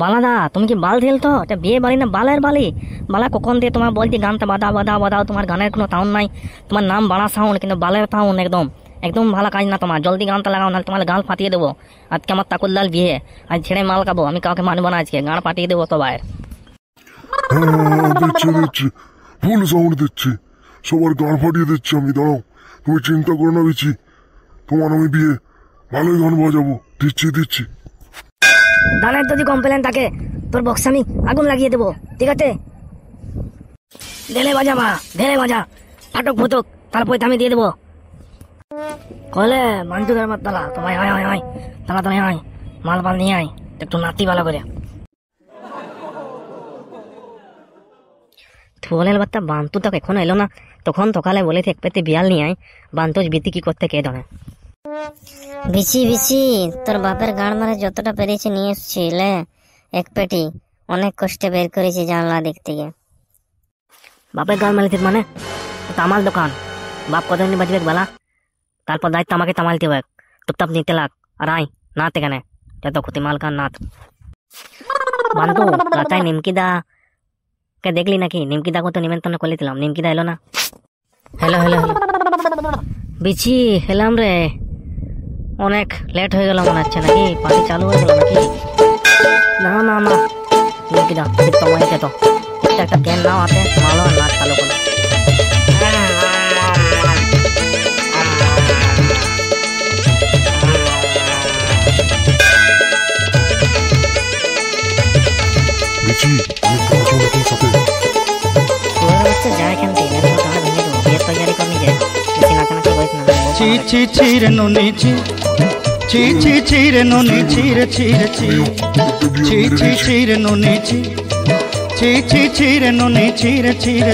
বালাদা, তুমি কি বাল ঢেলতো? এটা বিয়ে বাড়ি না বালের বালি? বালা কখন দিয়ে তোমার বলছি গানটা বাদাও, তোমার গানের কোনো সাউন্ড নাই। তোমার নাম বাড়া সাউন্ড, কিন্তু বালের সাউন্ড একদম একদম ভালো কাজ না তোমার। জলদি গানটা লাগাও, নাহলে তোমার গাল ফাটিয়ে দেবো। আজকে আমার তাকুল্লাল বিয়ে, আজ ছেড়ে মাল খাবো আমি, কাউকে মানবো না আজকে, গান ফাটিয়ে দেবো তো বাইর। দিচ্ছি ফুল সাউন্ড দিচ্ছি, সবার গান ফাটিয়ে দিচ্ছি আমি। দাঁড়াও, তুমি চিন্তা করো না বিচি, তোমার আমি বিয়ে ভালোই গান বাজাবো। দিচ্ছি। গানের যদি কমপ্লেন থাকে তোর বক্স আমি আগুন লাগিয়ে দেবো, ঠিক আছে? ঢেলে বাজা ফাটক ফুটক, তারপরে আমি দিয়ে দেবো। কলে মাঞ্জু ধর্মার তালা তো ভাই, হয় তাড়াতাড়ি হয়, মাল নিয়ে আয় একটু নাতি ভালো করে। বলের বার্তা বান্তু তো এখনো এলো না, তখন সকালে বলেছে এক পেতে বিয়াল নিয়ে আয়। বান্তুজ বিতি কি করতে কে জানে। বিছি তোর বাপের গাড় মারে যতটা পেরেছি নিয়ে এসছি লে, এক পেটি অনেক কষ্টে বের করেছি জানলা দিক থেকে। বাপের গাল মালিতে মানে তামাল দোকান, বাপ কতদিন বাজবে বেলা, তারপর দায়িত্ব আমাকে তামালতে হবে। টুপটাপ নিতে লাগ আর আয় নাত এখানে, যত ক্ষতি মাল কান নাত। বান্তু রাতায় নিমকিদা কে দেখলি নাকি? নিমকিদা কত নিমন্ত্রণ করে দিলাম, নিমকিদা এলো না। হ্যালো বিছি হেলাম রে, অনেক লেট হয়ে গেল মনে হচ্ছে, নাকি পার্টি চালু হয়ে গেল নাকি? না নিমকিদা তোমায় তো একটা ক্যান নাও হাতে, মালো আর নাচ চালু করো। বিচি আমি তোমার নতুন সাথে যায় এখান থেকে ভেঙে দেবো, বিয়ের তৈরি করে নিজে বেশি নাচানাচি হয়েছে না। ছি রে নুনি ছি রে নুনি ছি রে নুনি ছি রে নুনি ছি রে